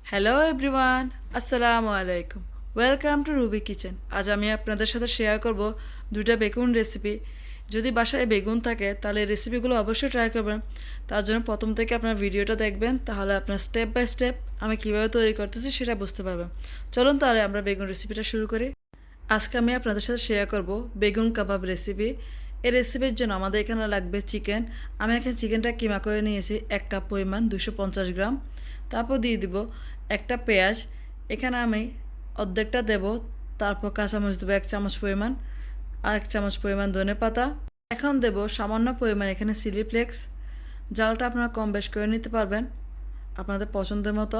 Hello everyone, আসসালামু আলাইকুম। Welcome to Ruby kitchen. আজ আমি আপনাদের সাথে শেয়ার করব দুইটা বেগুন রেসিপি। যদি বাসায় বেগুন থাকে তাহলে এই রেসিপিগুলো অবশ্যই ট্রাই করবেন। তার জন্য প্রথম থেকে আপনার ভিডিওটা দেখবেন, তাহলে আপনার স্টেপ বাই স্টেপ আমি কীভাবে তৈরি করতেছি সেটা বুঝতে পারবেন। চলুন তাহলে আমরা বেগুন রেসিপিটা শুরু করি। আজকে আমি আপনাদের সাথে শেয়ার করব বেগুন কাবাব রেসিপি। এই রেসিপির জন্য আমাদের এখানে লাগবে চিকেন। আমি এখানে চিকেনটা কিমা করে নিয়েছি 1 কাপ পরিমাণ, 250 গ্রাম। তারপর দিয়ে দিব একটা পেঁয়াজ, এখানে আমি অর্ধেকটা দেব। তারপর কাঁচামরিচ দেবো 1 চামচ পরিমাণ, আর 1 চামচ পরিমাণ ধনে পাতা। এখন দেব সামান্য পরিমাণ এখানে চিলি ফ্লেক্স। জালটা আপনারা কম বেশ করে নিতে পারবেন আপনাদের পছন্দের মতো।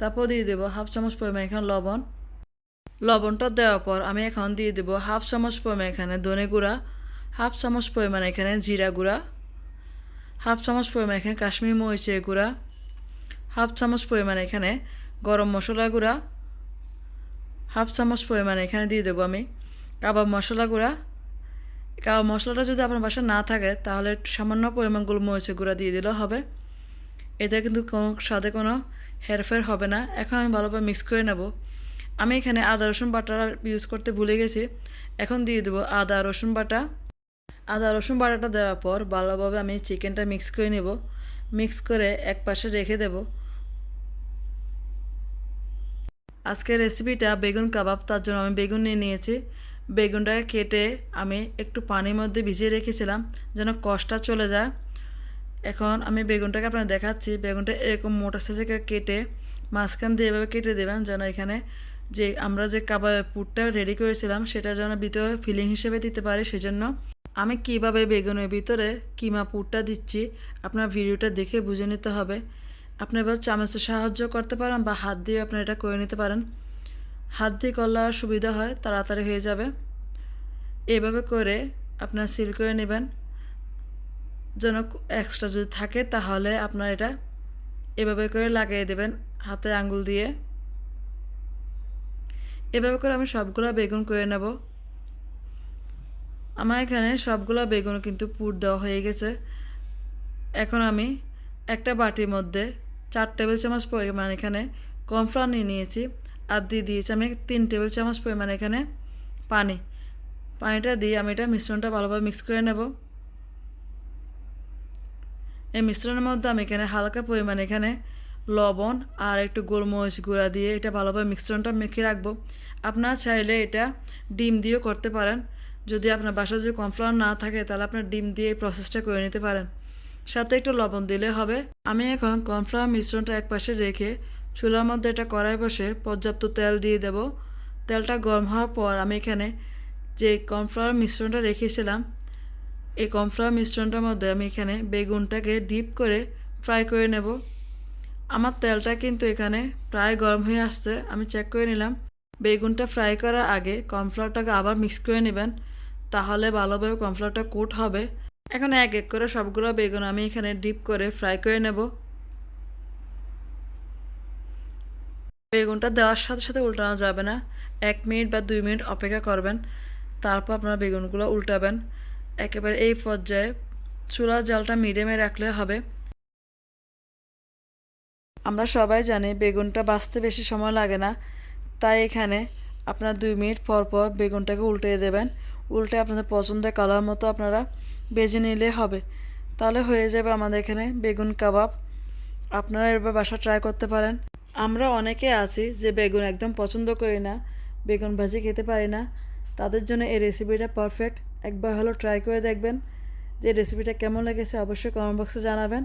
তারপর দিয়ে দেবো 1/2 চামচ পরিমাণ এখানে লবণ। লবণটা দেওয়ার পর আমি এখন দিয়ে দেবো 1/2 চামচ পরিমাণ এখানে ধনে গুঁড়া, 1/2 চামচ পরিমাণ এখানে জিরা গুঁড়া, 1/2 চামচ পরিমাণ এখানে কাশ্মীরি মরিচের গুঁড়া, 1/2 চামচ পরিমাণ এখানে গরম মশলা গুঁড়া, 1/2 চামচ পরিমাণ এখানে দিয়ে দেবো আমি কাবাব মশলা গুঁড়া। কাবাব মশলাটা যদি আপনার বাসায় না থাকে তাহলে সামান্য পরিমাণ গোলমরিচের গুঁড়া দিয়ে দিলেও হবে। এতে কিন্তু কোনো স্বাদে কোনো হেরফের হবে না। এখন আমি ভালোভাবে মিক্স করে নেব। আমি এখানে আদা রসুন বাটা ইউজ করতে ভুলে গেছি। এখন দিয়ে দেবো আদা রসুন বাটা। আদা রসুন বাটাটা দেওয়ার পর ভালোভাবে আমি চিকেনটা মিক্স করে নেব। মিক্স করে এক পাশে রেখে দেব। আজকের রেসিপিটা বেগুন কাবাব, তার জন্য আমি বেগুন নিয়ে নিয়েছি। বেগুনটাকে কেটে আমি একটু পানির মধ্যে ভিজিয়ে রেখেছিলাম যেন কষটা চলে যায়। এখন আমি বেগুনটাকে আপনার দেখাচ্ছি। বেগুনটা এরকম মোটা সাইজে কেটে মাঝখান দিয়ে এভাবে কেটে দেবেন যেন এখানে যে আমরা যে কাবাবের পুরটা রেডি করেছিলাম সেটা যেন ভিতরে ফিলিং হিসেবে দিতে পারি। সেজন্য আমি কিভাবে বেগুনের ভিতরে কিমা পুরটা দিচ্ছি আপনার ভিডিওটা দেখে বুঝে নিতে হবে। আপনি এবার চামচের সাহায্য করতে পারেন বা হাত দিয়ে আপনি এটা করে নিতে পারেন। হাত দিয়ে করলে সুবিধা হয়, তাড়াতাড়ি হয়ে যাবে। এভাবে করে আপনার সিল করে নেবেন যেন এক্সট্রা যদি থাকে তাহলে আপনার এটা এভাবে করে লাগিয়ে দেবেন হাতে আঙ্গুল দিয়ে। এভাবে করে আমি সবগুলো বেগুন করে নেব। আমার এখানে সবগুলো বেগুন কিন্তু পুর দেওয়া হয়ে গেছে। এখন আমি একটা বাটির মধ্যে 4 টেবিল চামচ পরিমাণ এখানে কর্নফ্লাওয়ার নিয়ে নিয়েছি, আর দিয়ে দিয়েছি আমি 3 টেবিল চামচ পরিমাণ এখানে পানি। পানিটা দিয়ে আমি এটা মিশ্রণটা ভালোভাবে মিক্স করে নেব। এই মিশ্রণের মধ্যে আমি এখানে হালকা পরিমাণ এখানে লবণ আর একটু গোলমরিচ গুঁড়া দিয়ে এটা ভালোভাবে মিশ্রণটা মেখে রাখবো। আপনারা চাইলে এটা ডিম দিয়েও করতে পারেন। যদি আপনার বাসায় যদি কর্নফ্লাওয়ার না থাকে তাহলে আপনার ডিম দিয়ে এই প্রসেসটা করে নিতে পারেন। সাথে একটু লবণ দিলে হবে। আমি এখন কর্নফ্লাওয়ার মিশ্রণটা এক পাশে রেখে চুলার মধ্যে এটা কড়াই বসে পর্যাপ্ত তেল দিয়ে দেব। তেলটা গরম হওয়ার পর আমি এখানে যে কর্নফ্লাওয়ার মিশ্রণটা রেখেছিলাম এই কর্নফ্লাওয়ার মিশ্রণটার মধ্যে আমি এখানে বেগুনটাকে ডিপ করে ফ্রাই করে নেব। আমার তেলটা কিন্তু এখানে প্রায় গরম হয়ে আসছে, আমি চেক করে নিলাম। বেগুনটা ফ্রাই করার আগে কর্নফ্লাওয়ারটাকে আবার মিক্স করে নেবেন, তাহলে ভালোভাবে কর্নফ্লাওয়ারটা কোট হবে। এখন এক এক করে সবগুলো বেগুন আমি এখানে ডিপ করে ফ্রাই করে নেব। বেগুনটা দেওয়ার সাথে সাথে উল্টানো যাবে না, 1 মিনিট বা 2 মিনিট অপেক্ষা করবেন। তারপর আপনারা বেগুনগুলো উল্টাবেন। একেবারে এই পর্যায়ে চুলার জালটা মিডিয়ামে রাখলে হবে। আমরা সবাই জানি বেগুনটা ভাজতে বেশি সময় লাগে না, তাই এখানে আপনারা 2 মিনিট পর পর বেগুনটাকে উল্টে দেবেন। উল্টে আপনাদের পছন্দের কালার মতো আপনারা ভেজে নিলে হবে। তাহলে হয়ে যাবে আমাদের এখানে বেগুন কাবাব। আপনারা এবার বাসা ট্রাই করতে পারেন। আমরা অনেকে আছি যে বেগুন একদম পছন্দ করি না, বেগুন ভাজি খেতে পারি না। তাদের জন্য এই রেসিপিটা পারফেক্ট। একবার হলো ট্রাই করে দেখবেন। যে রেসিপিটা কেমন লেগেছে অবশ্যই কমেন্ট বক্সে জানাবেন।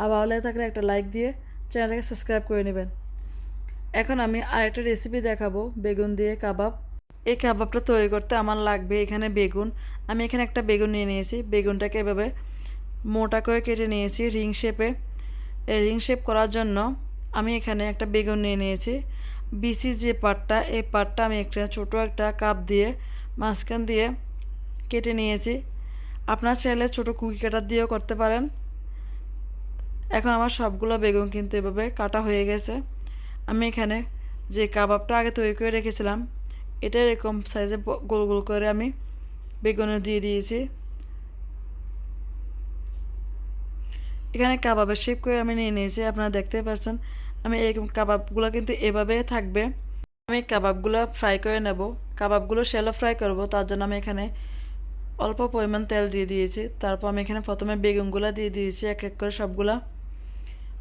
আর ভালো লেগে থাকলে একটা লাইক দিয়ে চ্যানেলটাকে সাবস্ক্রাইব করে নেবেন। এখন আমি আরেকটা রেসিপি দেখাবো বেগুন দিয়ে কাবাব। এই কাবাবটা তৈরি করতে আমার লাগবে এখানে বেগুন। আমি এখানে একটা বেগুন নিয়ে নিয়েছি। বেগুনটাকে এভাবে মোটা করে কেটে নিয়েছি রিং শেপে। এই রিং শেপ করার জন্য আমি এখানে একটা বেগুন নিয়ে নিয়েছি। বিচি যে পাটটা, এই পাটটা আমি একটা ছোটো একটা কাপ দিয়ে মাঝখান দিয়ে কেটে নিয়েছি। আপনার চাইলে ছোটো কুকি কাটার দিয়েও করতে পারেন। এখন আমার সবগুলো বেগুন কিন্তু এভাবে কাটা হয়ে গেছে। আমি এখানে যে কাবাবটা আগে তৈরি করে রেখেছিলাম এটা এরকম সাইজে গোল গোল করে আমি বেগুনে দিয়ে দিয়েছি। এখানে কাবাবের শেপ করে আমি নিয়ে নিয়েছি, আপনারা দেখতে পাচ্ছেন। আমি এই কাবাবগুলো কিন্তু এভাবে থাকবে। আমি কাবাবগুলো ফ্রাই করে নেব। কাবাবগুলো শ্যালো ফ্রাই করব, তার জন্য আমি এখানে অল্প পরিমাণ তেল দিয়ে দিয়েছি। তারপর আমি এখানে প্রথমে বেগুনগুলো দিয়ে দিয়েছি এক এক করে সবগুলা।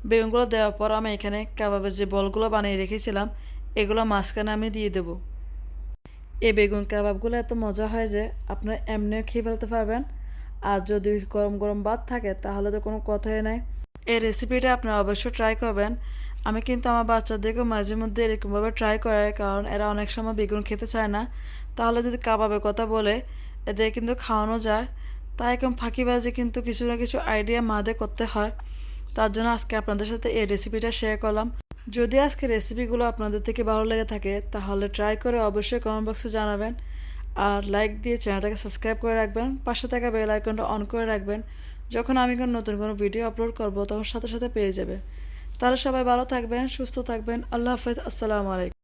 বেগুনগুলো দেওয়ার পর আমি এখানে কাবাবের যে বলগুলো বানিয়ে রেখেছিলাম এগুলো মাঝখানে আমি দিয়ে দেব। এই বেগুন কাবাবগুলো এত মজা হয় যে আপনার এমনিও খেয়ে ফেলতে পারবেন, আর যদি গরম গরম ভাত থাকে তাহলে তো কোনো কথাই নাই। এই রেসিপিটা আপনারা অবশ্যই ট্রাই করবেন। আমি কিন্তু আমার বাচ্চাদেরকে মাঝে মধ্যে এরকমভাবে ট্রাই করাই, কারণ এরা অনেক সময় বেগুন খেতে চায় না। তাহলে যদি কাবাবের কথা বলে এদের কিন্তু খাওয়ানো যায়। তাই এরকম ফাঁকিবাজি কিন্তু কিছু না কিছু আইডিয়া মাঝে করতে হয়। তার জন্য আজকে আপনাদের সাথে এই রেসিপিটা শেয়ার করলাম। যদি আজকে রেসিপিগুলো আপনাদের থেকে ভালো লেগে থাকে তাহলে ট্রাই করে অবশ্যই কমেন্ট বক্সে জানাবেন, আর লাইক দিয়ে চ্যানেলটাকে সাবস্ক্রাইব করে রাখবেন, পাশে থাকা বেল আইকনটা অন করে রাখবেন। যখন আমি নতুন কোনো ভিডিও আপলোড করব তখন সাথে সাথে পেয়ে যাবে। তাহলে সবাই ভালো থাকবেন, সুস্থ থাকবেন। আল্লাহ হাফেজ, আসসালামু আলাইকুম।